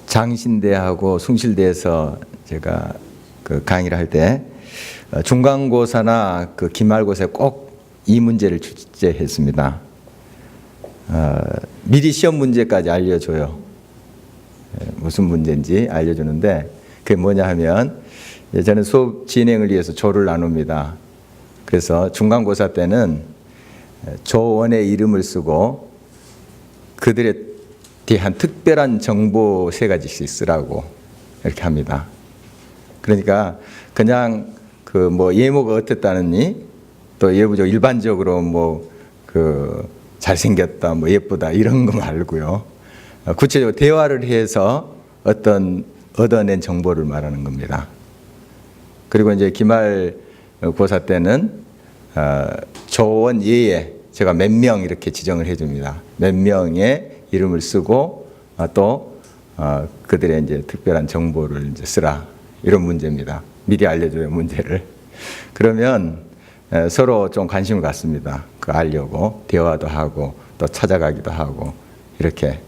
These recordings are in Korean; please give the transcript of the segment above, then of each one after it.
장신대하고 숭실대에서 제가 그 강의를 할 때 중간고사나 그 기말고사에 꼭 이 문제를 출제했습니다. 미리 시험 문제까지 알려줘요. 무슨 문제인지 알려주는데 그게 뭐냐 하면 저는 수업 진행을 위해서 조를 나눕니다. 그래서 중간고사 때는 조원의 이름을 쓰고 그들에 대한 특별한 정보 3가지씩 쓰라고 이렇게 합니다. 그러니까 그냥 그 뭐 예모가 어땠다느니 또 예부적 일반적으로 뭐 그 잘생겼다 뭐 예쁘다 이런 거 말고요. 구체적으로 대화를 해서 어떤 얻어낸 정보를 말하는 겁니다. 그리고 이제 기말고사 때는 조원 예에 제가 몇 명 이렇게 지정을 해줍니다. 몇 명의 이름을 쓰고 또 그들의 이제 특별한 정보를 이제 쓰라 이런 문제입니다. 미리 알려줘요 문제를. 그러면 서로 좀 관심을 갖습니다. 그 알려고 대화도 하고 또 찾아가기도 하고 이렇게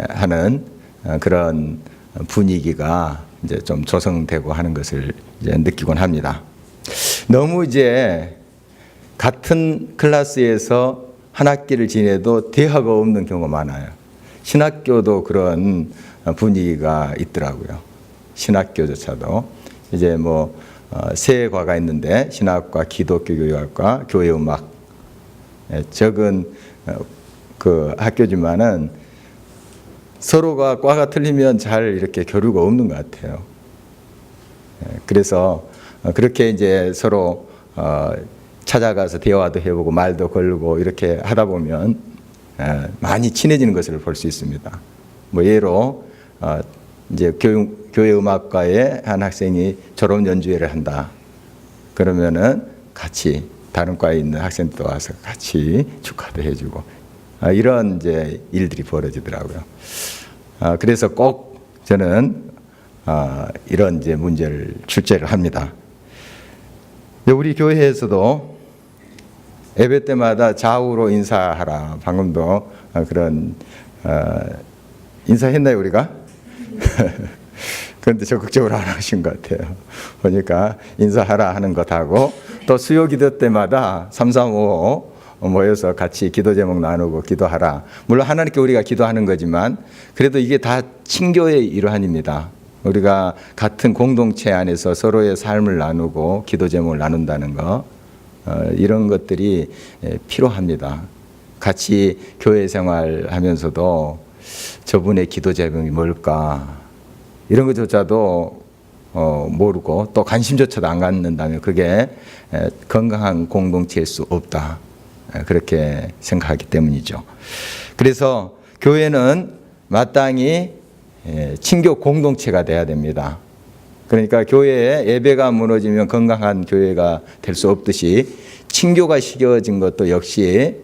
하는 그런 분위기가 이제 좀 조성되고 하는 것을 이제 느끼곤 합니다. 너무 이제 같은 클래스에서 한 학기를 지내도 대화가 없는 경우가 많아요. 신학교도 그런 분위기가 있더라고요. 신학교조차도 이제 뭐 세 과가 있는데 신학과, 기독교 교육학과, 교회음악 적은 그 학교지만은 서로가 과가 틀리면 잘 이렇게 교류가 없는 것 같아요. 그래서 그렇게 이제 서로 찾아가서 대화도 해보고 말도 걸고 이렇게 하다 보면 많이 친해지는 것을 볼 수 있습니다. 뭐 예로 이제 교회 음악과의 한 학생이 졸업 연주회를 한다. 그러면은 같이 다른 과에 있는 학생도 와서 같이 축하도 해주고 이런 이제 일들이 벌어지더라고요. 그래서 꼭 저는 이런 이제 문제를 출제를 합니다. 우리 교회에서도 예배 때마다 좌우로 인사하라. 방금도 그런 인사했나요 우리가? 그런데 적극적으로 안 하신 것 같아요. 보니까 인사하라 하는 것하고 또 수요 기도 때마다 335 모여서 같이 기도 제목 나누고 기도하라. 물론 하나님께 우리가 기도하는 거지만 그래도 이게 다 친교의 일환입니다. 우리가 같은 공동체 안에서 서로의 삶을 나누고 기도 제목을 나눈다는 거 이런 것들이 필요합니다. 같이 교회 생활하면서도 저분의 기도 제목이 뭘까 이런 것조차도 모르고 또 관심조차도 안 갖는다면 그게 건강한 공동체일 수 없다. 그렇게 생각하기 때문이죠. 그래서 교회는 마땅히 친교 공동체가 돼야 됩니다. 그러니까 교회에 예배가 무너지면 건강한 교회가 될 수 없듯이 친교가 식어진 것도 역시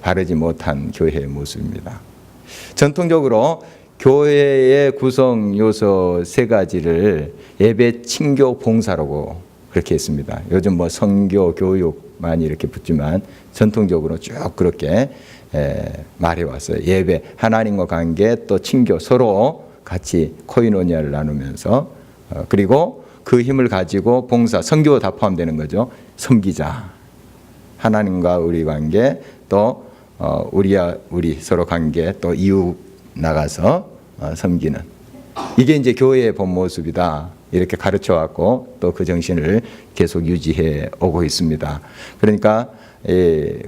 바르지 못한 교회의 모습입니다. 전통적으로 교회의 구성 요소 3가지를 예배, 친교, 봉사라고 그렇게 했습니다. 요즘 뭐 선교, 교육 많이 이렇게 붙지만 전통적으로 쭉 그렇게 말해왔어요. 예배, 하나님과 관계, 또 친교 서로 같이 코이노니아를 나누면서 그리고 그 힘을 가지고 봉사, 선교 다 포함되는 거죠. 섬기자. 하나님과 우리 관계, 또 우리와 우리 서로 관계, 또 이웃 나가서 섬기는 이게 이제 교회의 본 모습이다. 이렇게 가르쳐 왔고 또 그 정신을 계속 유지해 오고 있습니다. 그러니까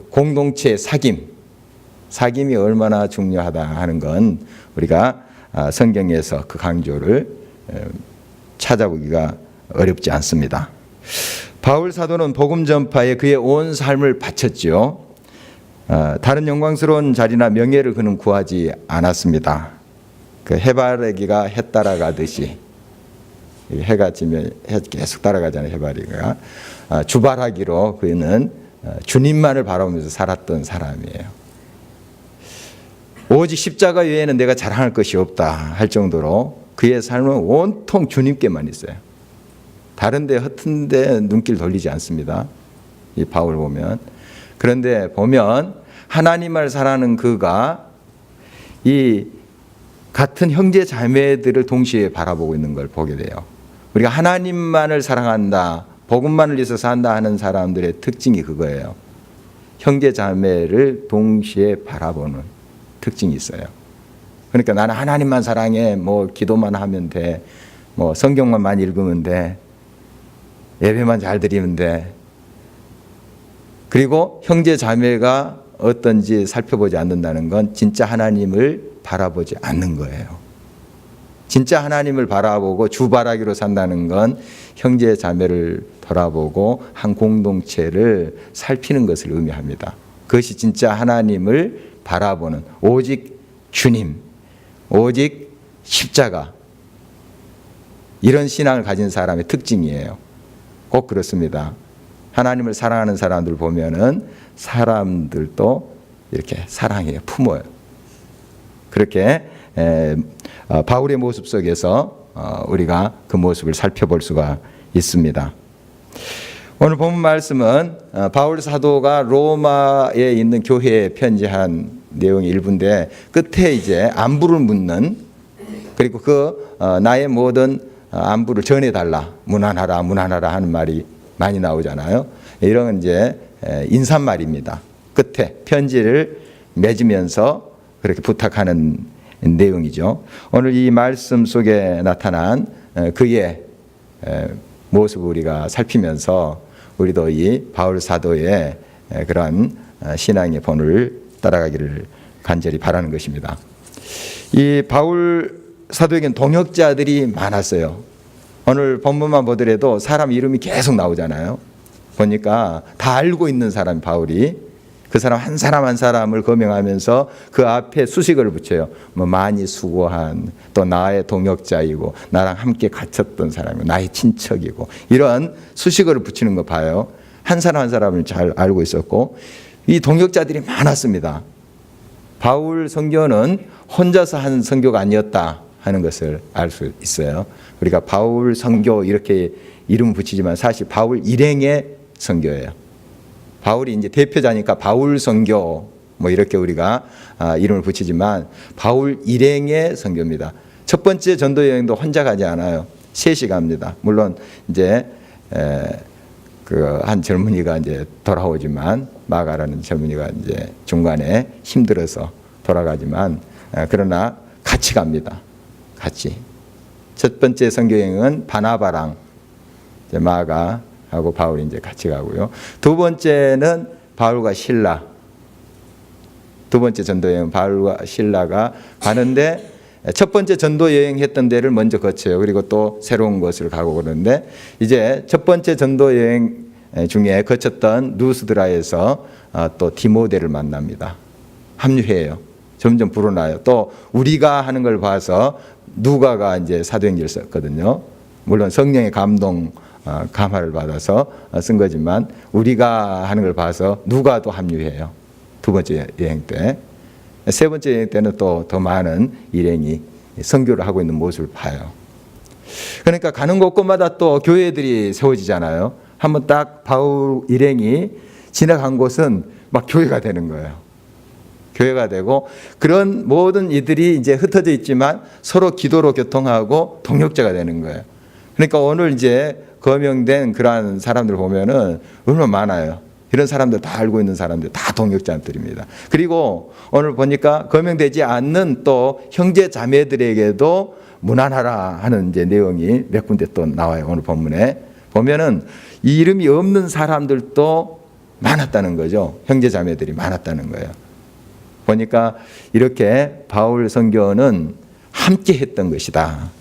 공동체 사귐이 얼마나 중요하다 하는 건 우리가 성경에서 그 강조를 찾아보기가 어렵지 않습니다. 바울 사도는 복음 전파에 그의 온 삶을 바쳤지요. 다른 영광스러운 자리나 명예를 그는 구하지 않았습니다. 그 해바라기가 해 따라가듯이 해가 지면 해 계속 따라가잖아요. 해바라기가 주바라기로 그는 주님만을 바라보면서 살았던 사람이에요. 오직 십자가 외에는 내가 자랑할 것이 없다 할 정도로 그의 삶은 온통 주님께만 있어요. 다른 데 허튼 데 눈길 돌리지 않습니다. 이 바울 보면. 그런데 보면 하나님을 사랑하는 그가 이 같은 형제 자매들을 동시에 바라보고 있는 걸 보게 돼요. 우리가 하나님만을 사랑한다, 복음만을 위해서 산다 하는 사람들의 특징이 그거예요. 형제 자매를 동시에 바라보는 특징이 있어요. 그러니까 나는 하나님만 사랑해, 뭐 기도만 하면 돼, 뭐 성경만 많이 읽으면 돼, 예배만 잘 드리면 돼. 그리고 형제 자매가 어떤지 살펴보지 않는다는 건 진짜 하나님을 바라보지 않는 거예요. 진짜 하나님을 바라보고 주바라기로 산다는 건 형제 자매를 돌아보고 한 공동체를 살피는 것을 의미합니다. 그것이 진짜 하나님을 바라보는, 오직 주님, 오직 십자가, 이런 신앙을 가진 사람의 특징이에요. 꼭 그렇습니다. 하나님을 사랑하는 사람들 보면은 사람들도 이렇게 사랑해요, 품어요. 그렇게 바울의 모습 속에서 우리가 그 모습을 살펴볼 수가 있습니다. 오늘 본 말씀은 바울 사도가 로마에 있는 교회에 편지한 내용의 일부인데, 끝에 이제 안부를 묻는, 그리고 나의 모든 안부를 전해달라, 문안하라, 문안하라 하는 말이 많이 나오잖아요. 이런 이제 인사말입니다. 끝에 편지를 맺으면서 그렇게 부탁하는 내용이죠. 오늘 이 말씀 속에 나타난 그의 모습을 우리가 살피면서 우리도 이 바울 사도의 그런 신앙의 본을 따라가기를 간절히 바라는 것입니다. 이 바울 사도에겐 동역자들이 많았어요. 오늘 본문만 보더라도 사람 이름이 계속 나오잖아요. 보니까 다 알고 있는 사람, 바울이 그 사람 한 사람 한 사람을 거명하면서 그 앞에 수식어를 붙여요. 뭐 많이 수고한, 또 나의 동역자이고, 나랑 함께 갇혔던 사람이고, 나의 친척이고, 이런 수식어를 붙이는 거 봐요. 한 사람 한 사람을 잘 알고 있었고, 이 동역자들이 많았습니다. 바울 선교는 혼자서 한 선교가 아니었다 하는 것을 알 수 있어요. 우리가 바울 선교 이렇게 이름 붙이지만 사실 바울 일행의 선교예요. 바울이 이제 대표자니까 바울 선교 뭐 이렇게 우리가 이름을 붙이지만 바울 일행의 선교입니다. 첫 번째 전도 여행도 혼자 가지 않아요. 셋이 갑니다. 물론 이제 그 한 젊은이가 이제 돌아오지만, 마가라는 젊은이가 이제 중간에 힘들어서 돌아가지만, 그러나 같이 갑니다. 같이. 첫 번째 선교 여행은 바나바랑 이제 마가하고 바울이 이제 같이 가고요. 두 번째는 바울과 실라. 두 번째 전도 여행 바울과 실라가 가는데, 첫 번째 전도 여행했던 데를 먼저 거쳐요. 그리고 또 새로운 곳을 가고 그러는데, 이제 첫 번째 전도 여행 중에 거쳤던 루스드라에서 또 디모데를 만납니다. 합류해요. 점점 불어나요. 또 우리가 하는 걸 봐서 누가가 이제 사도행전을 썼거든요. 물론 성령의 감동, 감화를 받아서 쓴 거지만 우리가 하는 걸 봐서 누가도 합류해요. 두 번째 여행 때. 세 번째 여행 때는 또 더 많은 일행이 선교를 하고 있는 모습을 봐요. 그러니까 가는 곳곳마다 또 교회들이 세워지잖아요. 한번 딱 바울 일행이 지나간 곳은 막 교회가 되는 거예요. 교회가 되고, 그런 모든 이들이 이제 흩어져 있지만 서로 기도로 교통하고 동역자가 되는 거예요. 그러니까 오늘 이제 거명된 그러한 사람들 보면은 얼마나 많아요. 이런 사람들 다 알고 있는 사람들, 다 동역자들입니다. 그리고 오늘 보니까 거명되지 않는 또 형제 자매들에게도 문안하라 하는 이제 내용이 몇 군데 또 나와요. 오늘 본문에 보면은 이 이름이 없는 사람들도 많았다는 거죠. 형제 자매들이 많았다는 거예요. 보니까 이렇게 바울 선교는 함께 했던 것이다.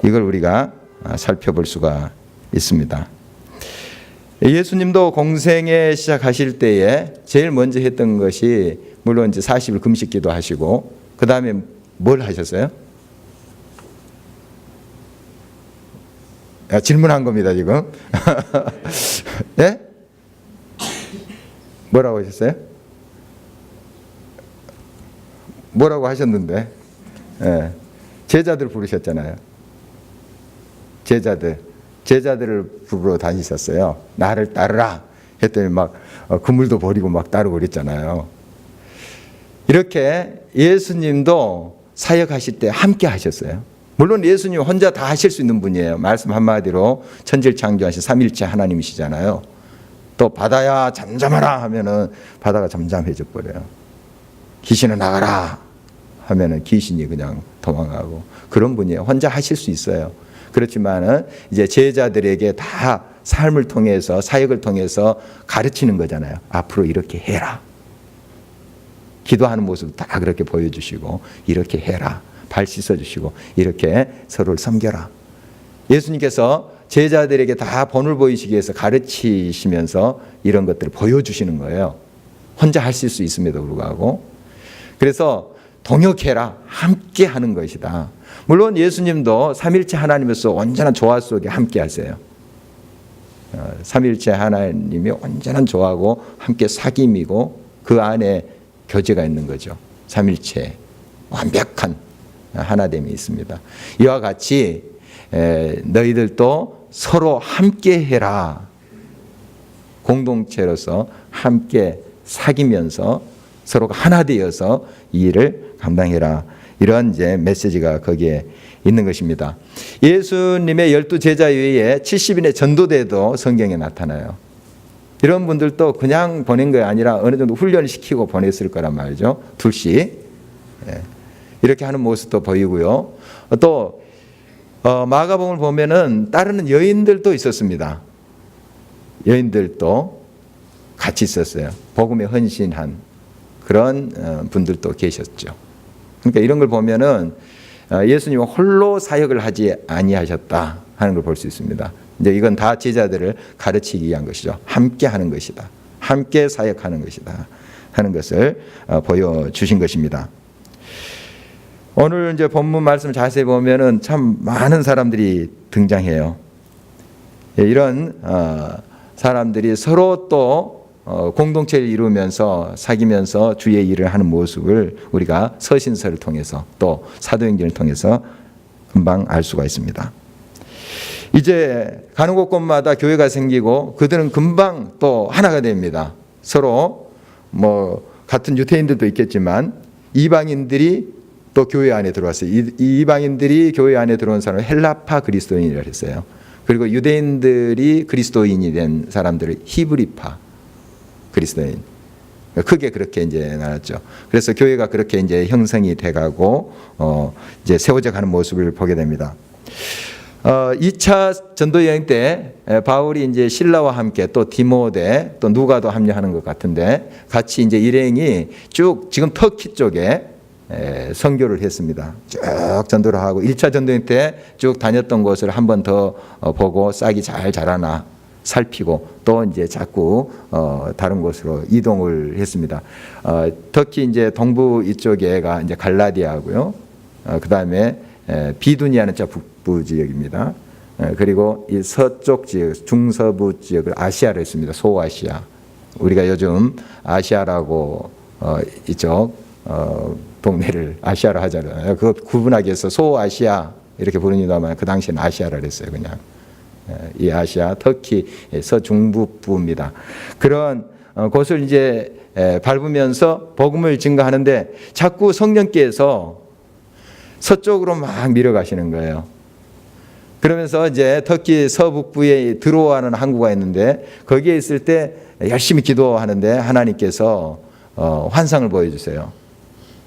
이걸 우리가 살펴볼 수가 있습니다. 예수님도 공생애 시작하실 때에 제일 먼저 했던 것이, 물론 이제 40일 금식 기도하시고, 그 다음에 뭘 하셨어요? 질문한 겁니다, 지금. 예? 뭐라고 하셨어요? 뭐라고 하셨는데? 예. 제자들 부르셨잖아요. 제자들을 부르러 다니셨어요. 나를 따르라 했더니 막 그물도 버리고 막 따르고 그랬잖아요. 이렇게 예수님도 사역하실 때 함께 하셨어요. 물론 예수님 혼자 다 하실 수 있는 분이에요. 말씀 한마디로 천지를 창조하신 삼일체 하나님이시잖아요. 또 바다야 잠잠하라 하면은 바다가 잠잠해져 버려요. 귀신은 나가라 하면은 귀신이 그냥 도망가고 그런 분이에요. 혼자 하실 수 있어요. 그렇지만은 이제 제자들에게 다 삶을 통해서 사역을 통해서 가르치는 거잖아요. 앞으로 이렇게 해라. 기도하는 모습 다 그렇게 보여주시고 이렇게 해라. 발 씻어주시고 이렇게 서로를 섬겨라. 예수님께서 제자들에게 다 본을 보이시기 위해서 가르치시면서 이런 것들을 보여주시는 거예요. 혼자 하실 수 있음에도 불구하고. 그래서 동역해라. 함께 하는 것이다. 물론 예수님도 삼일체 하나님으로서 온전한 조화 속에 함께 하세요. 삼일체 하나님이 온전한 조화고 함께 사귐이고 그 안에 교제가 있는 거죠. 삼일체 완벽한 하나됨이 있습니다. 이와 같이 너희들도 서로 함께 해라. 공동체로서 함께 사귀면서 서로가 하나 되어서 이 일을 감당해라. 이런 이제 메시지가 거기에 있는 것입니다. 예수님의 12 제자 외에 70인의 전도대도 성경에 나타나요. 이런 분들도 그냥 보낸 게 아니라 어느 정도 훈련을 시키고 보냈을 거란 말이죠. 둘씩. 이렇게 하는 모습도 보이고요. 또 마가복음을 보면은 따르는 여인들도 있었습니다. 여인들도 같이 있었어요. 복음에 헌신한 그런 분들도 계셨죠. 그러니까 이런 걸 보면은 예수님은 홀로 사역을 하지 아니하셨다 하는 걸 볼 수 있습니다. 이제 이건 다 제자들을 가르치기 위한 것이죠. 함께 하는 것이다. 함께 사역하는 것이다 하는 것을 보여주신 것입니다. 오늘 이제 본문 말씀 자세히 보면은 참 많은 사람들이 등장해요. 이런 사람들이 서로 또 공동체를 이루면서 사귀면서 주의 일을 하는 모습을 우리가 서신서를 통해서 또 사도행전을 통해서 금방 알 수가 있습니다. 이제 가는 곳곳마다 교회가 생기고 그들은 금방 또 하나가 됩니다. 서로 뭐 같은 유대인들도 있겠지만 이방인들이 또 교회 안에 들어왔어요. 이 이방인들이 교회 안에 들어온 사람을 헬라파 그리스도인이라고 했어요. 그리고 유대인들이 그리스도인이 된 사람들을 히브리파 그리스도인. 크게 그렇게 이제 나눴죠. 그래서 교회가 그렇게 이제 형성이 돼가고 이제 세워져 가는 모습을 보게 됩니다. 2차 전도 여행 때 바울이 이제 실라와 함께 또 디모데 또 누가도 합류하는 것 같은데 같이 이제 일행이 쭉 지금 터키 쪽에 선교를 했습니다. 쭉 전도를 하고 1차 전도행 때 쭉 다녔던 곳을 한 번 더 보고 싹이 잘 자라나 살피고 또 이제 자꾸 다른 곳으로 이동을 했습니다. 터키 이제 동부 이쪽에가 이제 갈라디아고요. 그 다음에 비두니아는 저 북부 지역입니다. 그리고 이 서쪽 지역, 중서부 지역을 아시아로 했습니다. 소아시아. 우리가 요즘 아시아라고 이쪽 동네를 아시아로 하잖아요. 그거 구분하기 위해서 소아시아 이렇게 부르니다만 그 당시에는 아시아라 그랬어요. 그냥. 이 아시아, 터키, 서중부부입니다. 그런 곳을 이제 밟으면서 복음을 증거하는데 자꾸 성령께서 서쪽으로 막 밀어가시는 거예요. 그러면서 이제 터키 서북부에 드로아는 항구가 있는데 거기에 있을 때 열심히 기도하는데 하나님께서 환상을 보여주세요.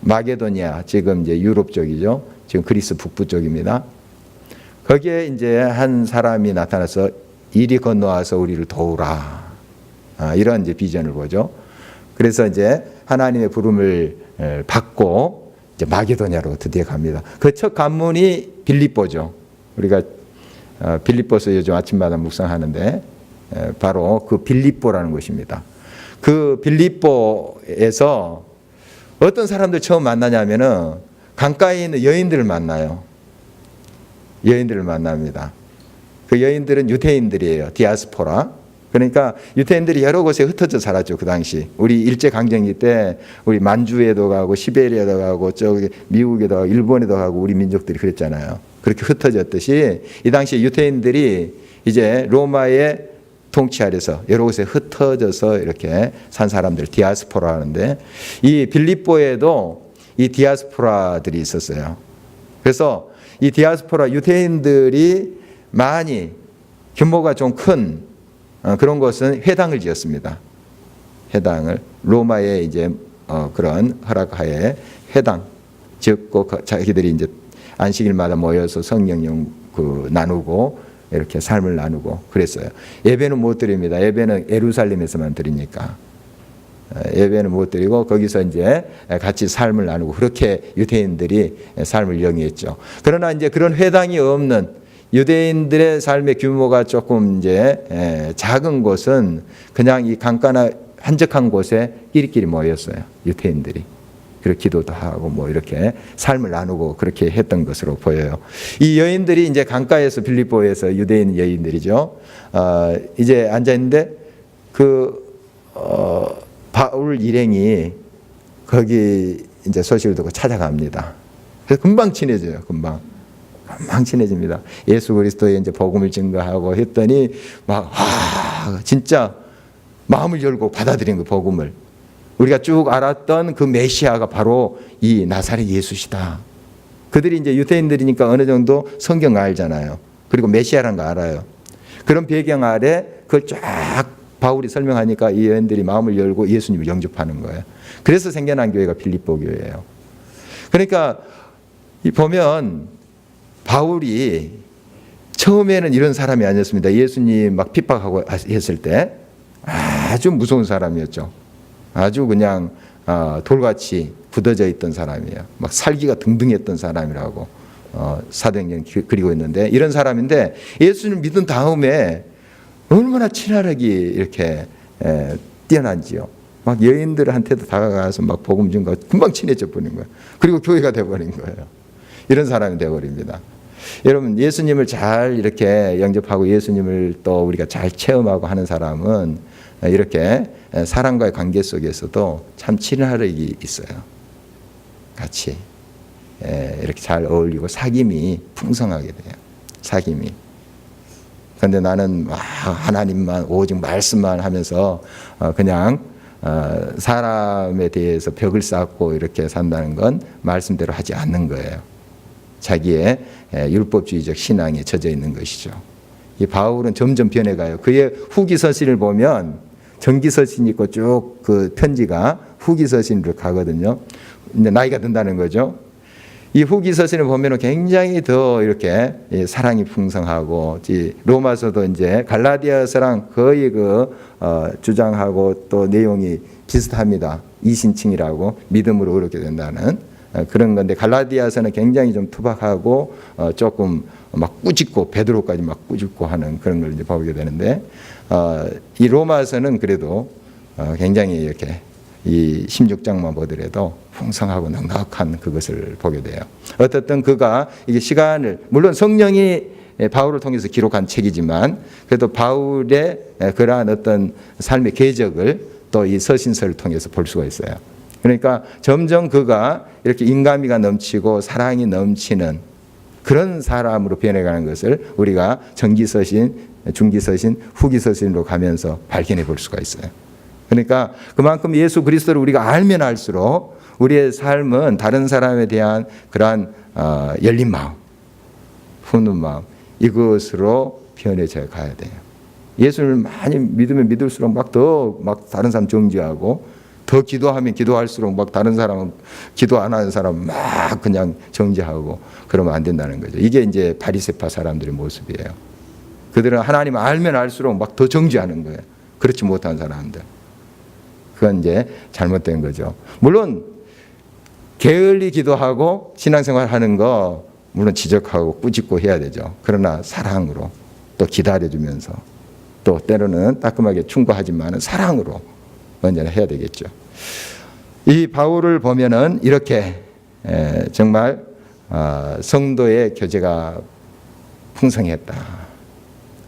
마게도니아, 지금 이제 유럽 쪽이죠. 지금 그리스 북부 쪽입니다. 거기에 이제 한 사람이 나타나서 이리 건너와서 우리를 도우라. 이런 이제 비전을 보죠. 그래서 이제 하나님의 부름을 받고 이제 마게도냐로 드디어 갑니다. 그 첫 관문이 빌립보죠. 우리가 빌립보서 요즘 아침마다 묵상하는데 바로 그 빌립보라는 곳입니다. 그 빌립보에서 어떤 사람들 처음 만나냐면은 강가에 있는 여인들을 만나요. 여인들을 만납니다. 그 여인들은 유대인들이에요. 디아스포라. 그러니까 유대인들이 여러 곳에 흩어져 살았죠. 그 당시. 우리 일제강점기 때 우리 만주에도 가고 시베리아도 가고 저기 미국에도 가고 일본에도 가고 우리 민족들이 그랬잖아요. 그렇게 흩어졌듯이 이 당시 유대인들이 이제 로마의 통치 아래서 여러 곳에 흩어져서 이렇게 산 사람들 디아스포라 하는데 이 빌립보에도 이 디아스포라들이 있었어요. 그래서 이 디아스포라 유대인들이 많이 규모가 좀 큰 그런 곳은 회당을 지었습니다. 회당을 로마의 이제 그런 허락하에 회당 짓고 자기들이 이제 안식일마다 모여서 성경 나누고 이렇게 삶을 나누고 그랬어요. 예배는 못 드립니다. 예배는 예루살렘에서만 드리니까. 예배는 못 드리고 거기서 이제 같이 삶을 나누고 그렇게 유대인들이 삶을 영위했죠. 그러나 이제 그런 회당이 없는 유대인들의 삶의 규모가 조금 이제 작은 곳은 그냥 이 강가나 한적한 곳에 끼리끼리 모였어요. 유대인들이. 그리고 기도도 하고 뭐 이렇게 삶을 나누고 그렇게 했던 것으로 보여요. 이 여인들이 이제 강가에서 빌립보에서 유대인 여인들이죠. 이제 앉아 있는데 바울 일행이 거기 이제 소식을 듣고 찾아갑니다. 그래서 금방 친해져요. 금방 친해집니다. 예수 그리스도의 이제 복음을 증거하고 했더니 진짜 마음을 열고 받아들인 그 복음을. 우리가 쭉 알았던 그 메시아가 바로 이 나사렛 예수시다. 그들이 이제 유대인들이니까 어느 정도 성경 알잖아요. 그리고 메시아라는 거 알아요. 그런 배경 아래 그걸 쫙 바울이 설명하니까 이 여인들이 마음을 열고 예수님을 영접하는 거예요. 그래서 생겨난 교회가 빌립보 교회예요. 그러니까 보면 바울이 처음에는 이런 사람이 아니었습니다. 예수님 막 핍박하고 했을 때 아주 무서운 사람이었죠. 아주 그냥 돌같이 굳어져 있던 사람이에요. 막 살기가 등등했던 사람이라고 사도행전 그리고 있는데 이런 사람인데 예수님 믿은 다음에 얼마나 친화력이 이렇게 뛰어난지요. 막 여인들한테도 다가가서 막 복음 전가 금방 친해져 버린 거예요. 그리고 교회가 돼버린 거예요. 이런 사람이 돼버립니다. 여러분 예수님을 잘 이렇게 영접하고 예수님을 또 우리가 잘 체험하고 하는 사람은 이렇게 사람과의 관계 속에서도 참 친화력이 있어요. 같이 이렇게 잘 어울리고 사귐이 풍성하게 돼요. 사귐이. 그런데 나는 하나님만 오직 말씀만 하면서 그냥 사람에 대해서 벽을 쌓고 이렇게 산다는 건 말씀대로 하지 않는 거예요. 자기의 율법주의적 신앙에 젖어 있는 것이죠. 이 바울은 점점 변해가요. 그의 후기 서신을 보면 전기 서신이 있고 쭉 그 편지가 후기 서신으로 가거든요. 이제 나이가 든다는 거죠. 이 후기 서신을 보면 굉장히 더 이렇게 사랑이 풍성하고 로마서도 이제 갈라디아서랑 거의 주장하고 또 내용이 비슷합니다. 이신칭이라고 믿음으로 그렇게 된다는 그런 건데 갈라디아서는 굉장히 좀 투박하고 조금 막 꾸짖고 베드로까지 막 꾸짖고 하는 그런 걸 이제 보게 되는데 이 로마서는 그래도 굉장히 이렇게 이 16장만 보더라도 풍성하고 넉넉한 그것을 보게 돼요. 어떻든 그가 이게 시간을 물론 성령이 바울을 통해서 기록한 책이지만 그래도 바울의 그러한 어떤 삶의 궤적을 또 이 서신서를 통해서 볼 수가 있어요. 그러니까 점점 그가 이렇게 인간미가 넘치고 사랑이 넘치는 그런 사람으로 변해가는 것을 우리가 전기서신, 중기서신, 후기서신으로 가면서 발견해 볼 수가 있어요. 그러니까 그만큼 예수 그리스도를 우리가 알면 알수록 우리의 삶은 다른 사람에 대한 그러한 열린 마음, 푸는 마음 이것으로 변해져 가야 돼요. 예수를 많이 믿으면 믿을수록 막 다른 사람 정죄하고 더 기도하면 기도할수록 막 다른 사람은 기도 안 하는 사람 막 그냥 정죄하고 그러면 안 된다는 거죠. 이게 이제 바리새파 사람들의 모습이에요. 그들은 하나님 알면 알수록 막 더 정죄하는 거예요. 그렇지 못한 사람들. 그건 이제 잘못된 거죠. 물론 게을리 기도하고 신앙생활 하는 거 물론 지적하고 꾸짖고 해야 되죠. 그러나 사랑으로 또 기다려주면서 또 때로는 따끔하게 충고하지만 사랑으로 언제나 해야 되겠죠. 이 바울을 보면은 이렇게 정말 성도의 교제가 풍성했다.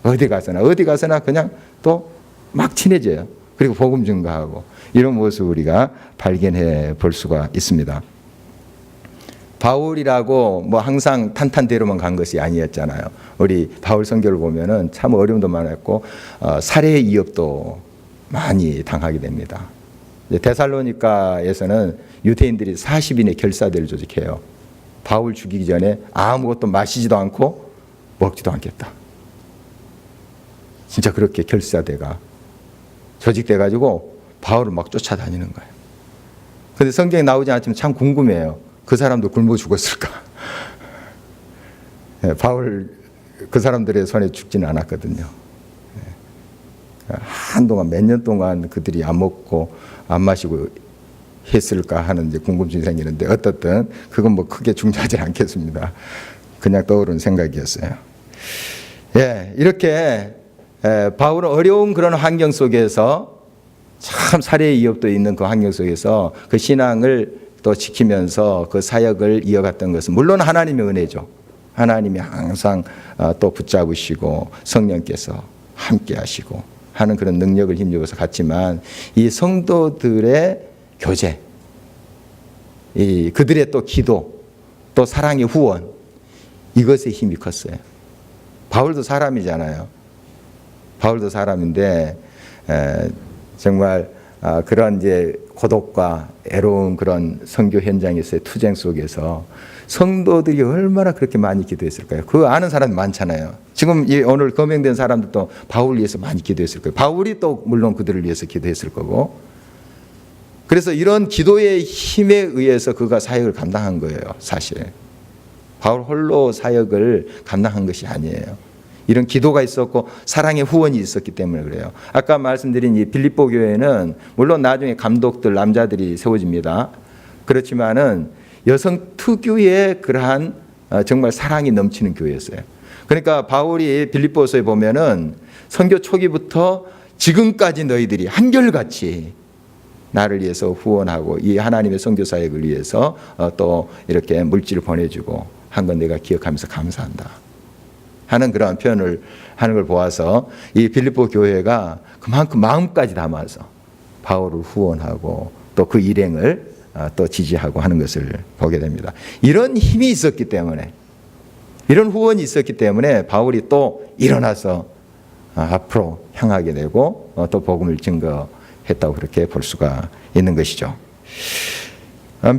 어디 가서나 그냥 또 막 친해져요. 그리고 복음 증거하고 이런 모습을 우리가 발견해 볼 수가 있습니다. 바울이라고 뭐 항상 탄탄대로만 간 것이 아니었잖아요. 우리 바울 선교를 보면은 참 어려움도 많았고 살해의 위협도 많이 당하게 됩니다. 데살로니가에서는 유대인들이 40인의 결사대를 조직해요. 바울 죽이기 전에 아무것도 마시지도 않고 먹지도 않겠다. 진짜 그렇게 결사대가 조직돼가지고 바울을 막 쫓아다니는 거예요. 근데 성경에 나오지 않지만 참 궁금해요. 그 사람도 굶어 죽었을까? 바울 그 사람들의 손에 죽지는 않았거든요. 한동안 몇 년 동안 그들이 안 먹고 안 마시고 했을까 하는 이제 궁금증이 생기는데 어떻든 그건 뭐 크게 중요하지 않겠습니다. 그냥 떠오른 생각이었어요. 예, 이렇게 바울은 어려운 그런 환경 속에서 참 살해의 위협도 있는 그 환경 속에서 그 신앙을 또 지키면서 그 사역을 이어갔던 것은 물론 하나님의 은혜죠. 하나님이 항상 또 붙잡으시고 성령께서 함께 하시고 하는 그런 능력을 힘입어서 갔지만 이 성도들의 교제, 이 그들의 또 기도, 또 사랑의 후원, 이것에 힘이 컸어요. 바울도 사람이잖아요. 바울도 사람인데 정말 그런 이제 고독과 애로운 그런 선교 현장에서의 투쟁 속에서 성도들이 얼마나 그렇게 많이 기도했을까요? 그 아는 사람이 많잖아요. 지금 오늘 거명된 사람들도 바울을 위해서 많이 기도했을 거예요. 바울이 또 물론 그들을 위해서 기도했을 거고. 그래서 이런 기도의 힘에 의해서 그가 사역을 감당한 거예요, 사실. 바울 홀로 사역을 감당한 것이 아니에요. 이런 기도가 있었고 사랑의 후원이 있었기 때문에 그래요. 아까 말씀드린 이 빌립보 교회는 물론 나중에 감독들, 남자들이 세워집니다. 그렇지만은 여성 특유의 그러한 정말 사랑이 넘치는 교회였어요. 그러니까 바울이 빌립보서에 보면은 선교 초기부터 지금까지 너희들이 한결같이 나를 위해서 후원하고 이 하나님의 선교 사역을 위해서 또 이렇게 물질을 보내주고 한 건 내가 기억하면서 감사한다 하는 그런 표현을 하는 걸 보아서 이 빌립보 교회가 그만큼 마음까지 담아서 바울을 후원하고 또 그 일행을 또 지지하고 하는 것을 보게 됩니다. 이런 힘이 있었기 때문에, 이런 후원이 있었기 때문에 바울이 또 일어나서 앞으로 향하게 되고 또 복음을 증거했다고 그렇게 볼 수가 있는 것이죠.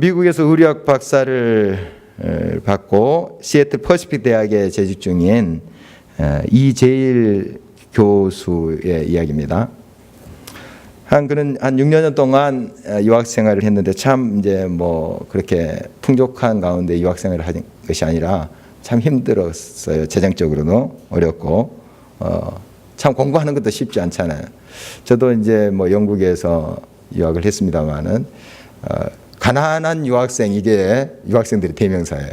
미국에서 의료학 박사를 받고 시애틀 퍼시픽 대학에 재직 중인 이재일 교수의 이야기입니다. 그는 한 6년 동안 유학 생활을 했는데 참 이제 뭐 그렇게 풍족한 가운데 유학 생활을 하는 것이 아니라 참 힘들었어요. 재정적으로도 어렵고 참 공부하는 것도 쉽지 않잖아요. 저도 이제 뭐 영국에서 유학을 했습니다만은 가난한 유학생, 이게 유학생들의 대명사예요.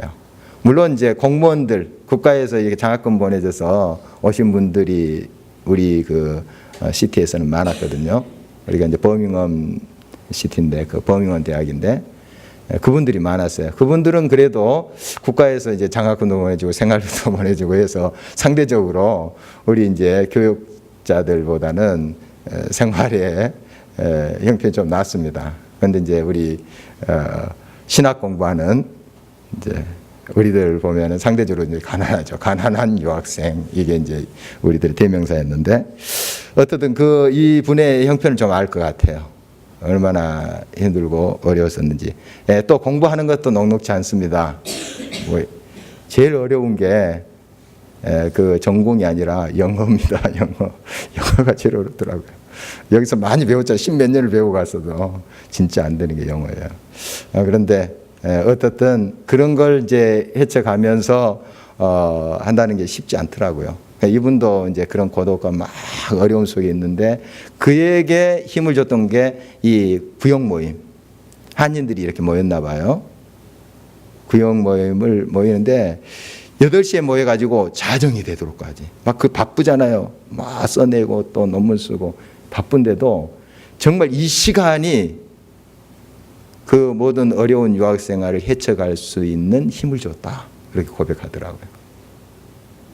물론 이제 공무원들 국가에서 이렇게 장학금 보내줘서 오신 분들이 우리 그 시티에서는 많았거든요. 우리가 이제 버밍엄 시티인데 그 버밍엄 대학인데 그분들이 많았어요. 그분들은 그래도 국가에서 이제 장학금도 보내주고 생활비도 보내주고 해서 상대적으로 우리 이제 교육자들보다는 생활의 형편이 좀 낫습니다. 그런데 이제 우리 신학 공부하는 이제 우리들 보면은 상대적으로 이제 가난하죠. 가난한 유학생, 이게 이제 우리들의 대명사였는데 어떻든 이 분의 형편을 좀 알 것 같아요. 얼마나 힘들고 어려웠었는지. 또 공부하는 것도 녹록지 않습니다. 뭐 제일 어려운 게 그 전공이 아니라 영어입니다. 영어가 제일 어렵더라고요. 여기서 많이 배웠죠. 10몇 년을 배우고 갔어도 진짜 안 되는 게 영어예요. 그런데 어떻든 그런 걸 이제 헤쳐가면서 한다는 게 쉽지 않더라고요. 이분도 이제 그런 고독과 막 어려움 속에 있는데 그에게 힘을 줬던 게 이 구역 모임. 한인들이 이렇게 모였나 봐요. 구역 모임을 모이는데 8시에 모여가지고 자정이 되도록까지. 막 그 바쁘잖아요. 막 써내고 또 논문 쓰고 바쁜데도 정말 이 시간이 그 모든 어려운 유학 생활을 헤쳐갈 수 있는 힘을 줬다. 그렇게 고백하더라고요.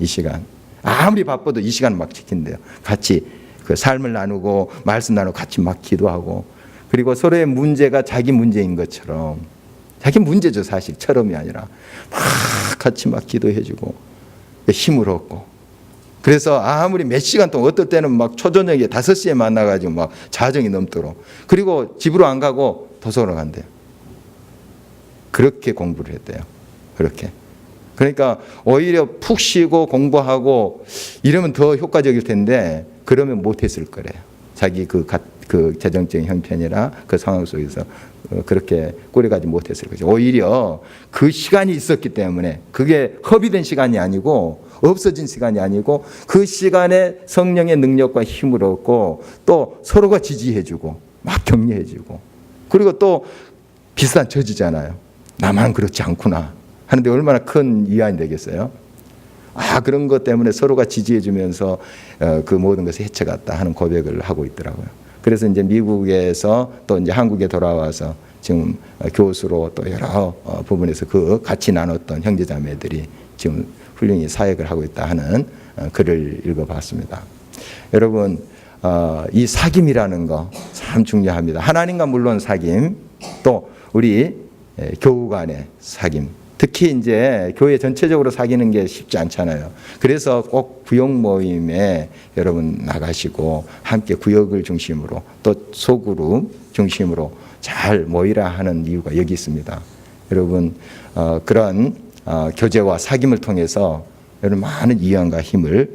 이 시간. 아무리 바빠도 이 시간 막 지킨대요. 같이 그 삶을 나누고 말씀 나누고 같이 막 기도하고 그리고 서로의 문제가 자기 문제인 것처럼 자기 문제죠 사실 처럼이 아니라 막 같이 막 기도해주고 힘을 얻고 그래서 아무리 몇 시간 동안 어떨 때는 막 초저녁에 5시에 만나가지고 막 자정이 넘도록. 그리고 집으로 안 가고 도서관으로 간대요. 그렇게 공부를 했대요. 그렇게. 그러니까 오히려 푹 쉬고 공부하고 이러면 더 효과적일 텐데 그러면 못했을 거래요. 자기 그 재정적인 형편이나 그 상황 속에서 그렇게 꾸려가지 못했을 거죠. 오히려 그 시간이 있었기 때문에 그게 허비된 시간이 아니고 없어진 시간이 아니고 그 시간에 성령의 능력과 힘을 얻고 또 서로가 지지해주고 막 격려해주고 그리고 또 비슷한 처지잖아요. 나만 그렇지 않구나 하는데 얼마나 큰 위안이 되겠어요. 그런 것 때문에 서로가 지지해주면서 그 모든 것을 헤쳐갔다 하는 고백을 하고 있더라고요. 그래서 이제 미국에서 또 이제 한국에 돌아와서 지금 교수로 또 여러 부분에서 그 같이 나눴던 형제자매들이 지금 훌륭히 사역을 하고 있다 하는 글을 읽어봤습니다. 여러분, 이 사귐이라는 거 참 중요합니다. 하나님과 물론 사귐, 또 우리 교우 간의 사귐. 특히 이제 교회 전체적으로 사귀는 게 쉽지 않잖아요. 그래서 꼭 구역 모임에 여러분 나가시고 함께 구역을 중심으로 또 소그룹 중심으로 잘 모이라 하는 이유가 여기 있습니다. 여러분 그런 교제와 사귐을 통해서 여러분 많은 위안과 힘을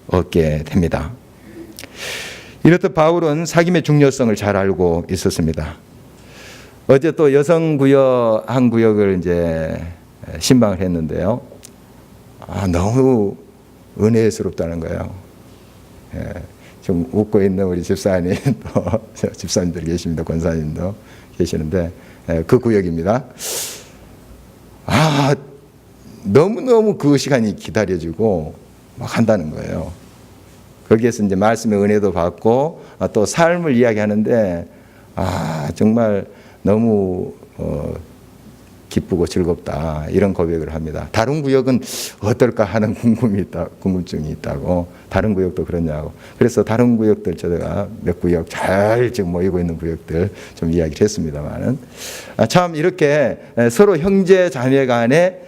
얻게 됩니다. 이렇듯 바울은 사귐의 중요성을 잘 알고 있었습니다. 어제 또 여성 구역 한 구역을 이제 신방을 했는데요. 너무 은혜스럽다는 거예요. 좀 웃고 있는 우리 집사님, 또 집사님들 계십니다. 권사님도 계시는데 그 구역입니다. 너무너무 그 시간이 기다려지고 막 한다는 거예요. 거기에서 이제 말씀의 은혜도 받고 또 삶을 이야기하는데 정말 너무 기쁘고 즐겁다 이런 고백을 합니다. 다른 구역은 어떨까 하는 궁금증이 있다고. 다른 구역도 그러냐고. 그래서 다른 구역들 제가 몇 구역 잘 지금 모이고 있는 구역들 좀 이야기를 했습니다만은 참 이렇게 서로 형제 자매 간에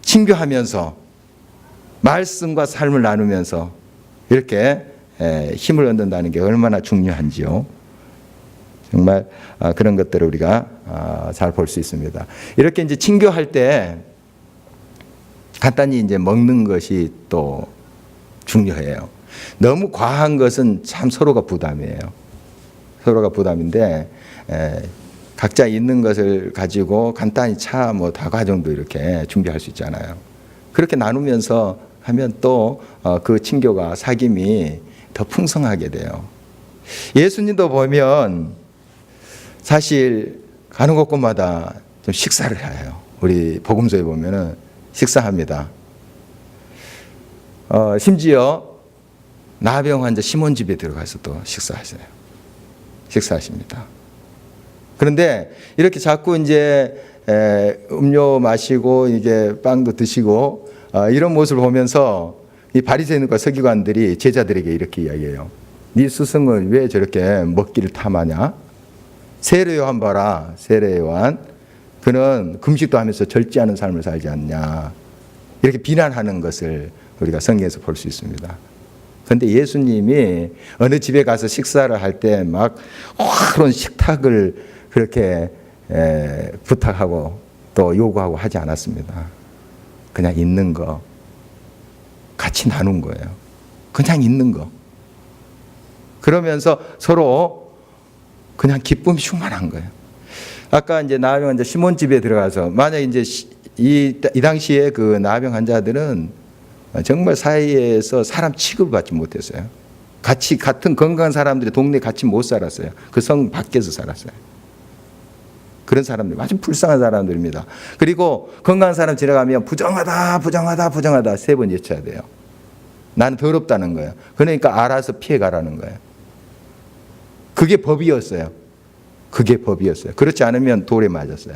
친교하면서 말씀과 삶을 나누면서 이렇게 힘을 얻는다는 게 얼마나 중요한지요. 정말 그런 것들을 우리가 잘 볼 수 있습니다. 이렇게 이제 친교할 때 간단히 이제 먹는 것이 또 중요해요. 너무 과한 것은 참 서로가 부담이에요. 서로가 부담인데 각자 있는 것을 가지고 간단히 차 뭐 다과 정도 이렇게 준비할 수 있잖아요. 그렇게 나누면서 하면 또 그 친교가 사귐이 더 풍성하게 돼요. 예수님도 보면 사실 가는 곳곳마다 좀 식사를 해요. 우리 복음서에 보면은 식사합니다. 심지어 나병 환자 시몬 집에 들어가서 또 식사하십니다. 그런데 이렇게 자꾸 이제 음료 마시고 이게 빵도 드시고 이런 모습을 보면서 이 바리새인과 서기관들이 제자들에게 이렇게 이야기해요. 네 스승은 왜 저렇게 먹기를 탐하냐? 세례 요한 봐라. 세례 요한. 그는 금식도 하면서 절제하는 삶을 살지 않냐. 이렇게 비난하는 것을 우리가 성경에서 볼 수 있습니다. 그런데 예수님이 어느 집에 가서 식사를 할 때 막 그런 식탁을 그렇게 부탁하고 또 요구하고 하지 않았습니다. 그냥 있는 거 같이 나눈 거예요. 그냥 있는 거. 그러면서 서로 그냥 기쁨이 충만한 거예요. 아까 이제 나병 환자 시몬 집에 들어가서 만약 이제 이 당시에 그 나병 환자들은 정말 사회에서 사람 취급을 받지 못했어요. 같은 건강한 사람들이 동네에 같이 못 살았어요. 그 성 밖에서 살았어요. 그런 사람들 아주 불쌍한 사람들입니다. 그리고 건강한 사람 지나가면 부정하다 3번 외쳐야 돼요. 나는 더럽다는 거예요. 그러니까 알아서 피해가라는 거예요. 그게 법이었어요. 그렇지 않으면 돌에 맞았어요.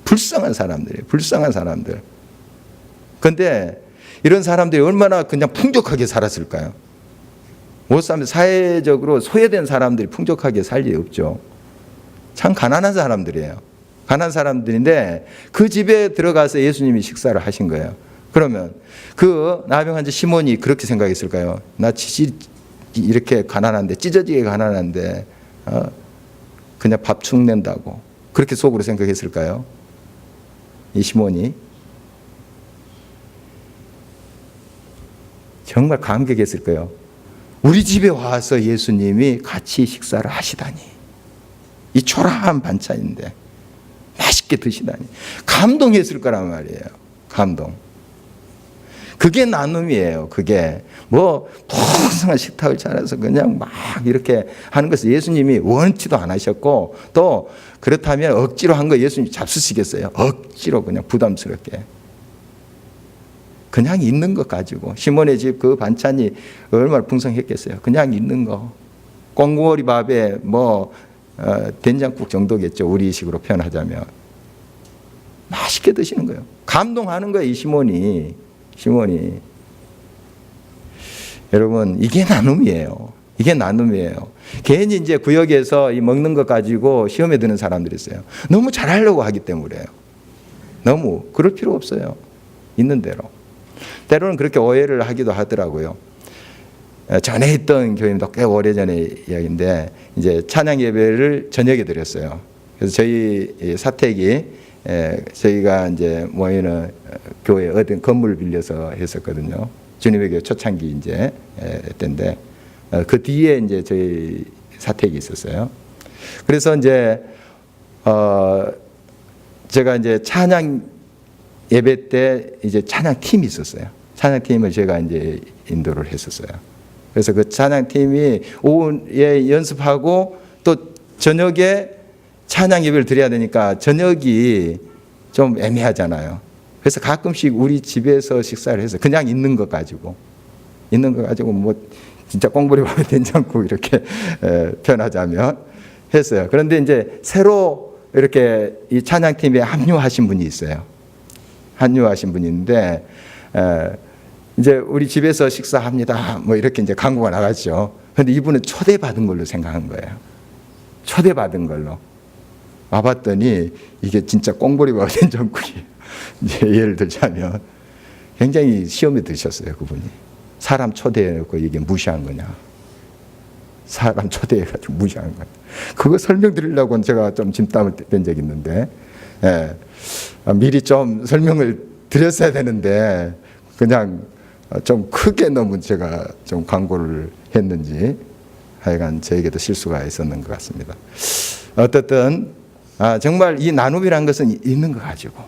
불쌍한 사람들이에요. 불쌍한 사람들. 그런데 이런 사람들이 얼마나 그냥 풍족하게 살았을까요? 못 살면 사회적으로 소외된 사람들이 풍족하게 살 일이 없죠. 참 가난한 사람들이에요. 가난한 사람들인데 그 집에 들어가서 예수님이 식사를 하신 거예요. 그러면 그 나병 환자 시몬이 그렇게 생각했을까요? 나 이렇게 가난한데, 찢어지게 가난한데 그냥 밥 축낸다고 그렇게 속으로 생각했을까요? 이 시몬이 정말 감격했을 거예요. 우리 집에 와서 예수님이 같이 식사를 하시다니, 이 초라한 반찬인데 맛있게 드시다니, 감동했을 거란 말이에요. 감동. 그게 나눔이에요. 그게 뭐 풍성한 식탁을 차려서 그냥 막 이렇게 하는 것을 예수님이 원치도 안 하셨고, 또 그렇다면 억지로 한 거 예수님이 잡수시겠어요? 억지로 그냥 부담스럽게 그냥 있는 것 가지고. 시몬의 집 그 반찬이 얼마나 풍성했겠어요. 그냥 있는 거, 꽁구머리 밥에 뭐 된장국 정도겠죠, 우리식으로 표현하자면. 맛있게 드시는 거예요. 감동하는 거예요, 이 시몬이. 여러분, 이게 나눔이에요. 이게 나눔이에요. 괜히 이제 구역에서 이 먹는 것 가지고 시험에 드는 사람들이 있어요. 너무 잘하려고 하기 때문에요. 너무 그럴 필요 없어요. 있는 대로. 때로는 그렇게 오해를 하기도 하더라고요. 전에 있던 교회입니다. 꽤 오래전의 이야기인데, 이제 찬양 예배를 저녁에 드렸어요. 그래서 저희 사택이, 저희가 이제 모이는 교회 어떤 건물을 빌려서 했었거든요. 주님의 교회 초창기 이제 때인데, 그 뒤에 이제 저희 사택이 있었어요. 그래서 이제 제가 이제 찬양 예배 때 이제 찬양 팀이 있었어요. 찬양 팀을 제가 이제 인도를 했었어요. 그래서 그 찬양 팀이 오후에 연습하고 또 저녁에 찬양 예배를 드려야 되니까 저녁이 좀 애매하잖아요. 그래서 가끔씩 우리 집에서 식사를 해서 그냥 있는 것 가지고 뭐 진짜 꽁보리밥 된장국 이렇게 표현하자면 했어요. 그런데 이제 새로 이렇게 이 찬양팀에 합류하신 분이 있어요. 합류하신 분이 있는데, 이제 우리 집에서 식사합니다, 뭐 이렇게 이제 광고가 나갔죠. 그런데 이분은 초대받은 걸로 생각한 거예요. 초대받은 걸로. 와봤더니 이게 진짜 꽁보리밥 된장국이에요. 이제 예를 들자면 굉장히 시험에 드셨어요, 그분이. 사람 초대해놓고 이게 무시한 거냐. 사람 초대해가지고 무시한 거냐. 그거 설명드리려고 제가 좀 짐땀을 뺀 적이 있는데, 미리 좀 설명을 드렸어야 되는데 그냥 좀 크게 너무 제가 좀 광고를 했는지 하여간 저에게도 실수가 있었는 것 같습니다. 어쨌든 정말 이 나눔이라는 것은 있는 거 가지고,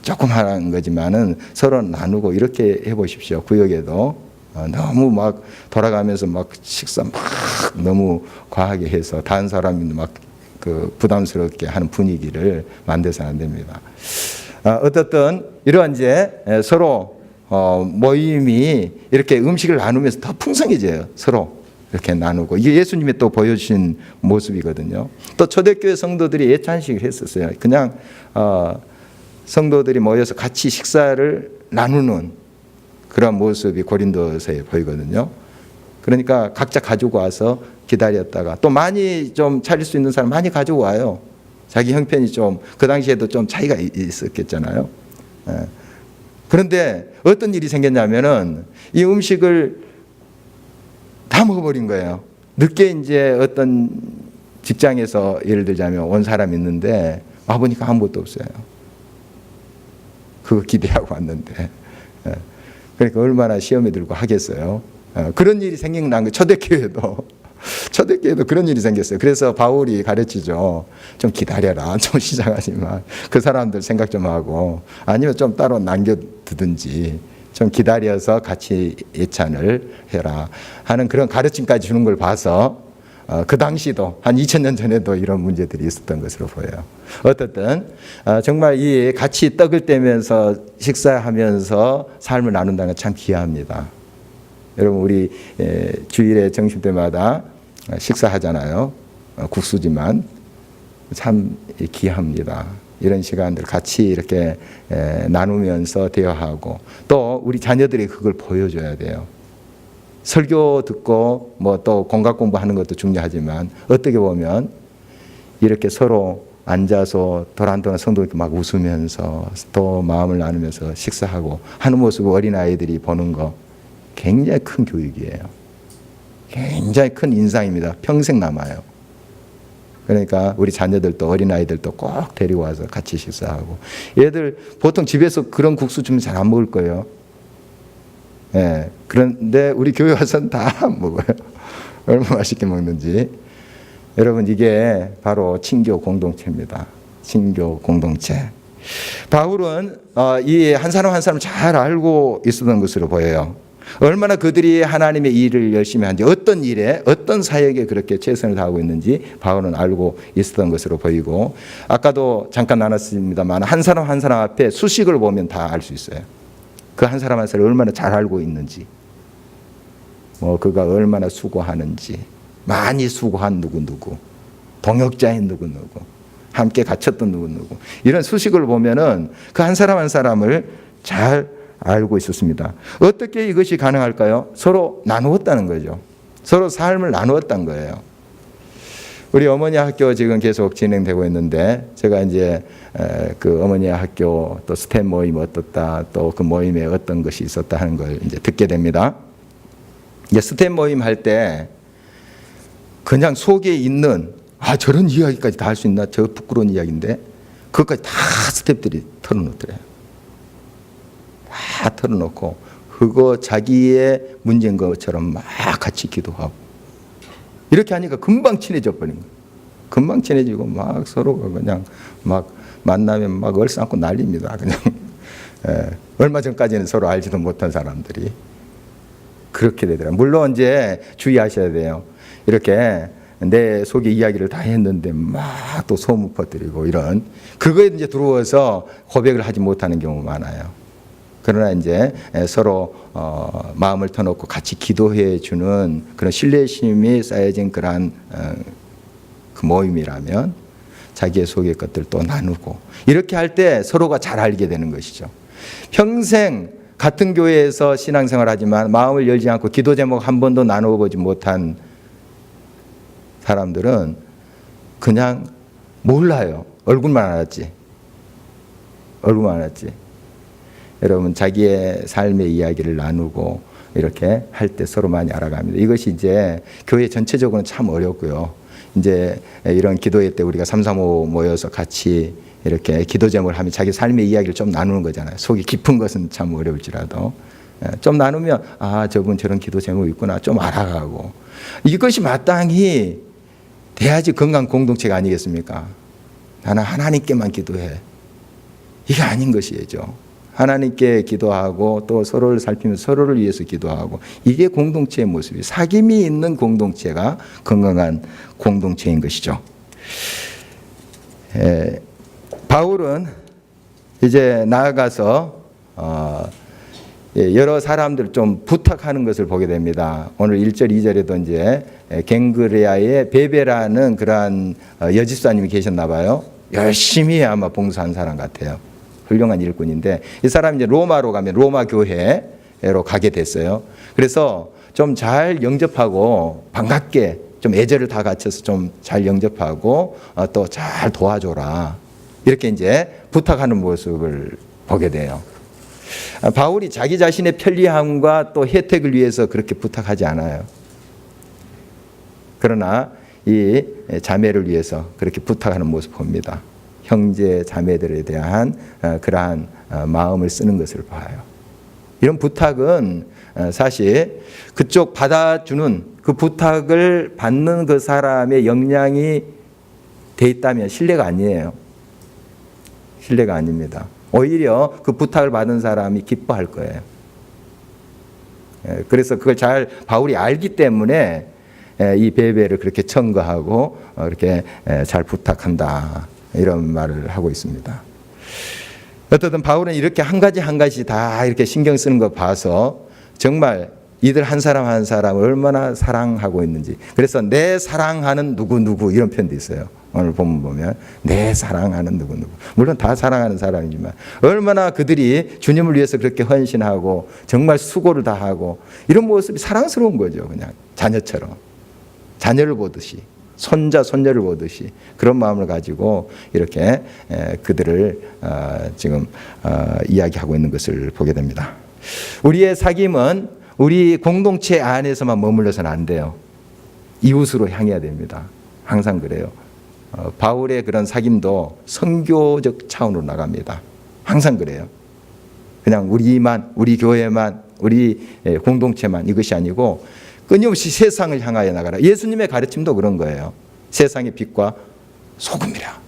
조그마한 거지만은 서로 나누고 이렇게 해보십시오. 구역에도 너무 막 돌아가면서 막 식사 막 너무 과하게 해서 다른 사람이 막 그 부담스럽게 하는 분위기를 만들어서는 안 됩니다. 어떻든 이러한 이제 서로 모임이 이렇게 음식을 나누면서 더 풍성해져요. 서로 이렇게 나누고, 이게 예수님이 또 보여주신 모습이거든요. 또 초대교회 성도들이 예찬식을 했었어요. 그냥 성도들이 모여서 같이 식사를 나누는 그런 모습이 고린도서에 보이거든요. 그러니까 각자 가지고 와서 기다렸다가 또 많이 좀 차릴 수 있는 사람 많이 가지고 와요. 자기 형편이 좀 그 당시에도 좀 차이가 있었겠잖아요. 그런데 어떤 일이 생겼냐면은 이 음식을 다 먹어버린 거예요. 늦게 이제 어떤 직장에서 예를 들자면 온 사람이 있는데 와보니까 아무것도 없어요. 그거 기대하고 왔는데. 그러니까 얼마나 시험에 들고 하겠어요. 그런 일이 생긴 거. 초대교회도 그런 일이 생겼어요. 그래서 바울이 가르치죠. 좀 기다려라. 좀 시작하지만 그 사람들 생각 좀 하고, 아니면 좀 따로 남겨두든지 좀 기다려서 같이 예찬을 해라 하는 그런 가르침까지 주는 걸 봐서 그 당시도 한 2000년 전에도 이런 문제들이 있었던 것으로 보여요. 어쨌든 정말 이 같이 떡을 떼면서 식사하면서 삶을 나눈다는 건 참 귀합니다. 여러분, 우리 주일에 점심 때마다 식사하잖아요. 국수지만 참 귀합니다. 이런 시간들 같이 이렇게 나누면서 대화하고, 또 우리 자녀들이 그걸 보여줘야 돼요. 설교 듣고 뭐 또 공각 공부하는 것도 중요하지만 어떻게 보면 이렇게 서로 앉아서 도란도란 성도님께 막 웃으면서 또 마음을 나누면서 식사하고 하는 모습을 어린아이들이 보는 거 굉장히 큰 교육이에요. 굉장히 큰 인상입니다. 평생 남아요. 그러니까 우리 자녀들도 어린아이들도 꼭 데리고 와서 같이 식사하고. 얘들 보통 집에서 그런 국수 주면 잘 안 먹을 거예요. 예, 그런데 우리 교회 와서는 다 먹어요. 얼마나 맛있게 먹는지. 여러분, 이게 바로 친교 공동체입니다. 친교 공동체. 바울은 이 한 사람 한 사람 잘 알고 있었던 것으로 보여요. 얼마나 그들이 하나님의 일을 열심히 하는지, 어떤 일에, 어떤 사역에 그렇게 최선을 다하고 있는지 바울은 알고 있었던 것으로 보이고, 아까도 잠깐 나눴습니다만 한 사람 한 사람 앞에 수식을 보면 다 알 수 있어요. 그 한 사람 한 사람을 얼마나 잘 알고 있는지, 그가 얼마나 수고하는지, 많이 수고한 누구누구, 동역자인 누구누구, 함께 갇혔던 누구누구, 이런 수식을 보면은 그 한 사람 한 사람을 잘 알고 있었습니다. 어떻게 이것이 가능할까요? 서로 나누었다는 거죠. 서로 삶을 나누었다는 거예요. 우리 어머니 학교 지금 계속 진행되고 있는데, 제가 이제 그 어머니 학교 또 스텝 모임 어떻다, 또 그 모임에 어떤 것이 있었다 하는 걸 이제 듣게 됩니다. 이제 스텝 모임 할 때 그냥 속에 있는 저런 이야기까지 다 할 수 있나? 저 부끄러운 이야기인데 그것까지 다 스텝들이 털어놓더래요. 다 털어놓고 그거 자기의 문제인 것처럼 막 같이 기도하고, 이렇게 하니까 금방 친해져 버린 거예요. 금방 친해지고 막 서로가 그냥 막 만나면 막 얼싸안고 난립니다. 그냥 얼마 전까지는 서로 알지도 못한 사람들이 그렇게 되더라고요. 물론 이제 주의하셔야 돼요. 이렇게 내 속에 이야기를 다 했는데 막 또 소문 퍼뜨리고 이런, 그거에 이제 들어와서 고백을 하지 못하는 경우 많아요. 그러나 이제 서로 마음을 터놓고 같이 기도해 주는 그런 신뢰심이 쌓여진 그러한 그 모임이라면 자기의 속의 것들도 나누고, 이렇게 할 때 서로가 잘 알게 되는 것이죠. 평생 같은 교회에서 신앙생활 하지만 마음을 열지 않고 기도 제목 한 번도 나누어 보지 못한 사람들은 그냥 몰라요. 얼굴만 알았지. 얼굴만 알았지. 여러분, 자기의 삶의 이야기를 나누고 이렇게 할 때 서로 많이 알아갑니다. 이것이 이제 교회 전체적으로는 참 어렵고요. 이제 이런 기도회 때 우리가 335 모여서 같이 이렇게 기도 제목을 하면 자기 삶의 이야기를 좀 나누는 거잖아요. 속이 깊은 것은 참 어려울지라도 좀 나누면 저분 저런 기도 제목이 있구나 좀 알아가고, 이것이 마땅히 돼야지 건강한 공동체가 아니겠습니까? 나는 하나님께만 기도해. 이게 아닌 것이죠. 하나님께 기도하고 또 서로를 살피면서 서로를 위해서 기도하고, 이게 공동체의 모습이에요. 사귐이 있는 공동체가 건강한 공동체인 것이죠. 바울은 이제 나아가서 여러 사람들 좀 부탁하는 것을 보게 됩니다. 오늘 1절, 2절에도 이제 갱그레아의 베베라는 그러한 여집사님이 계셨나 봐요. 열심히 아마 봉사한 사람 같아요. 훌륭한 일꾼인데, 이 사람이 이제 로마로 가면 로마 교회로 가게 됐어요. 그래서 좀 잘 영접하고 반갑게 좀 애절을 다 갖춰서 좀 잘 영접하고 또 잘 도와줘라, 이렇게 이제 부탁하는 모습을 보게 돼요. 바울이 자기 자신의 편리함과 또 혜택을 위해서 그렇게 부탁하지 않아요. 그러나 이 자매를 위해서 그렇게 부탁하는 모습 봅니다. 형제 자매들에 대한 그러한 마음을 쓰는 것을 봐요. 이런 부탁은 사실 그쪽 받아주는 그 부탁을 받는 그 사람의 역량이 돼 있다면 신뢰가 아니에요. 신뢰가 아닙니다. 오히려 그 부탁을 받은 사람이 기뻐할 거예요. 그래서 그걸 잘 바울이 알기 때문에 이 베베를 그렇게 청구하고 이렇게 잘 부탁한다, 이런 말을 하고 있습니다. 어쨌든 바울은 이렇게 한 가지 다 이렇게 신경 쓰는 거 봐서 정말 이들 한 사람 한 사람을 얼마나 사랑하고 있는지. 그래서 내 사랑하는 누구 이런 표현도 있어요. 오늘 본문 보면 내 사랑하는 누구. 물론 다 사랑하는 사람이지만 얼마나 그들이 주님을 위해서 그렇게 헌신하고 정말 수고를 다하고, 이런 모습이 사랑스러운 거죠. 그냥 자녀처럼, 자녀를 보듯이 손자 손녀를 보듯이 그런 마음을 가지고 이렇게 그들을 지금 이야기하고 있는 것을 보게 됩니다. 우리의 사귐은 우리 공동체 안에서만 머물러서는 안 돼요. 이웃으로 향해야 됩니다. 항상 그래요. 바울의 그런 사귐도 선교적 차원으로 나갑니다. 항상 그래요. 그냥 우리만, 우리 교회만, 우리 공동체만 이것이 아니고 끊임없이 세상을 향하여 나가라. 예수님의 가르침도 그런 거예요. 세상의 빛과 소금이라.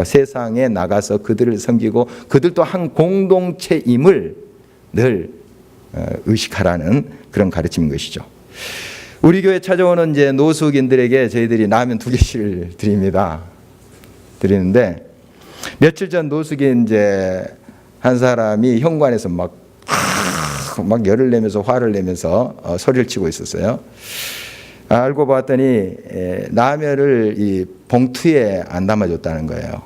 세상에 나가서 그들을 섬기고 그들도 한 공동체임을 늘 의식하라는 그런 가르침인 것이죠. 우리 교회 찾아오는 이제 노숙인들에게 저희들이 라면 2개씩을 드리는데 며칠 전 노숙인 이제 한 사람이 현관에서 막 열을 내면서 화를 내면서 소리를 치고 있었어요. 알고 봤더니 라면을 이 봉투에 안 담아줬다는 거예요.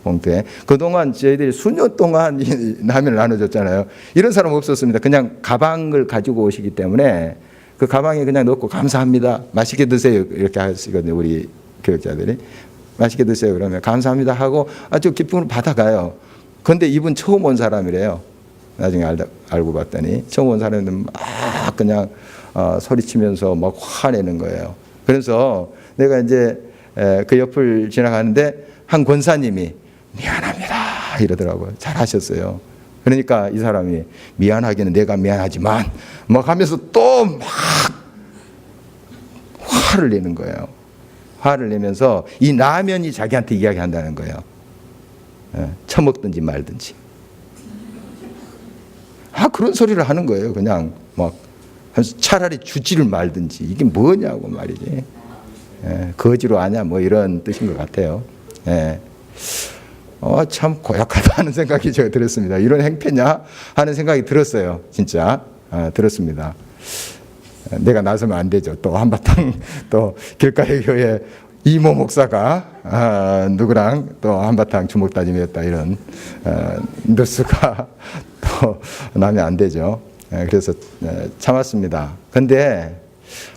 봉투에. 그동안 저희들이 수년 동안 이 라면을 나눠줬잖아요. 이런 사람 없었습니다. 그냥 가방을 가지고 오시기 때문에 그 가방에 그냥 넣고 감사합니다. 맛있게 드세요. 이렇게 하시거든요. 우리 교육자들이. 맛있게 드세요. 그러면 감사합니다 하고 아주 기쁨을 받아가요. 그런데 이분 처음 온 사람이래요. 나중에 알고 봤더니 처음 온 사람은 막 그냥 소리치면서 막 화내는 거예요. 그래서 내가 이제 그 옆을 지나가는데 한 권사님이 미안합니다 이러더라고요. 잘하셨어요. 그러니까 이 사람이 미안하기는 내가 미안하지만 막 하면서 또 막 화를 내는 거예요. 화를 내면서 이 라면이 자기한테 이야기한다는 거예요. 처먹든지 말든지. 그런 소리를 하는 거예요. 그냥 막 차라리 주지를 말든지. 이게 뭐냐고 말이지. 거지로 아냐 뭐 이런 뜻인 것 같아요. 참 고약하다 하는 생각이 제가 들었습니다. 이런 행패냐 하는 생각이 들었어요. 진짜 들었습니다. 내가 나서면 안 되죠. 또 한바탕 또 길가의 교회 이모 목사가 누구랑 또 한바탕 주먹 다짐했다 이런 뉴스가 또 나면 안 되죠. 그래서 참았습니다. 그런데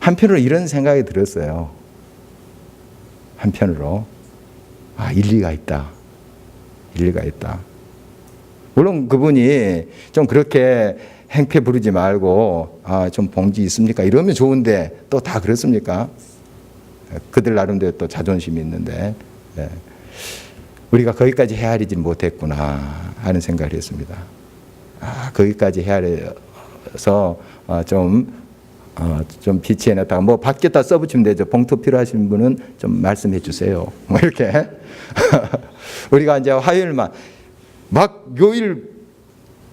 한편으로 이런 생각이 들었어요. 한편으로 일리가 있다. 일리가 있다. 물론 그분이 좀 그렇게 행패 부르지 말고 좀 봉지 있습니까? 이러면 좋은데 또 다 그렇습니까? 그들 나름대로 또 자존심이 있는데 우리가 거기까지 헤아리지 못했구나 하는 생각을 했습니다. 거기까지 헤아려서 좀 비치해 놨다가 뭐 밖에다 써붙이면 되죠. 봉투 필요하신 분은 좀 말씀해 주세요. 뭐 이렇게 우리가 이제 화요일만 막 요일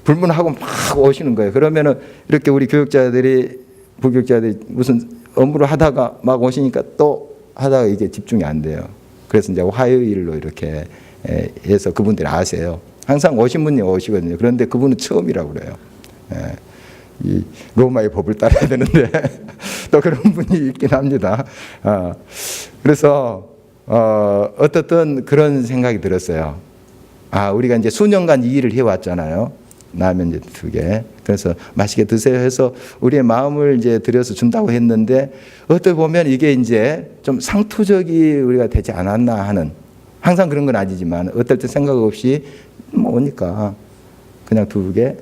불문하고 막 오시는 거예요. 그러면은 이렇게 우리 교육자들이 부교육자들이 무슨 업무를 하다가 막 오시니까 또 하다가 이게 집중이 안 돼요. 그래서 이제 화요일로 이렇게 해서 그분들이 아세요. 항상 오신 분이 오시거든요. 그런데 그분은 처음이라고 그래요. 이 로마의 법을 따라야 되는데 또 그런 분이 있긴 합니다. 그래서 어떻든 그런 생각이 들었어요. 우리가 이제 수년간 이 일을 해왔잖아요. 라면 이제 2개. 그래서 맛있게 드세요 해서 우리의 마음을 이제 들여서 준다고 했는데 어떻게 보면 이게 이제 좀 상투적이 우리가 되지 않았나 하는, 항상 그런 건 아니지만 어떨 때 생각 없이 뭐 오니까 그냥 2개.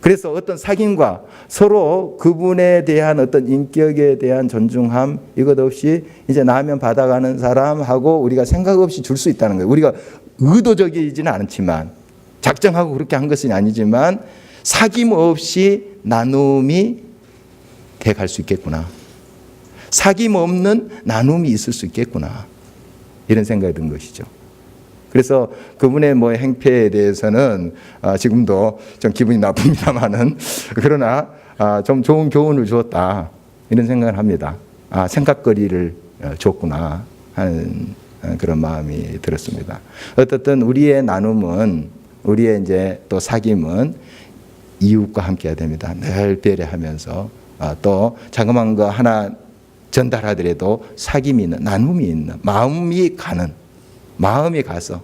그래서 어떤 사귐과 서로 그분에 대한 어떤 인격에 대한 존중함 이것 없이 이제 라면 받아가는 사람하고 우리가 생각 없이 줄 수 있다는 거예요. 우리가 의도적이지는 않지만 작정하고 그렇게 한 것은 아니지만 사귐 없이 나눔이 돼갈 수 있겠구나. 사귐 없는 나눔이 있을 수 있겠구나. 이런 생각이 든 것이죠. 그래서 그분의 뭐 행패에 대해서는 지금도 좀 기분이 나쁩니다만은 그러나 좀 좋은 교훈을 주었다. 이런 생각을 합니다. 생각거리를 줬구나 하는 그런 마음이 들었습니다. 어떻든 우리의 나눔은 우리의 이제 또 사귐은 이웃과 함께 해야 됩니다. 늘 배려하면서 또 자그마한 거 하나 전달하더라도 사귐이 있는, 나눔이 있는, 마음이 가서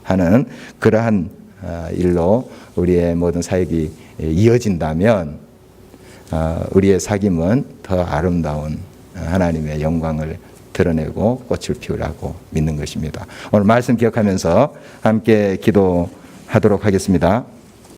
하는 그러한 일로 우리의 모든 사역이 이어진다면 우리의 사귐은 더 아름다운 하나님의 영광을 드러내고 꽃을 피우라고 믿는 것입니다. 오늘 말씀 기억하면서 함께 기도하도록 하겠습니다.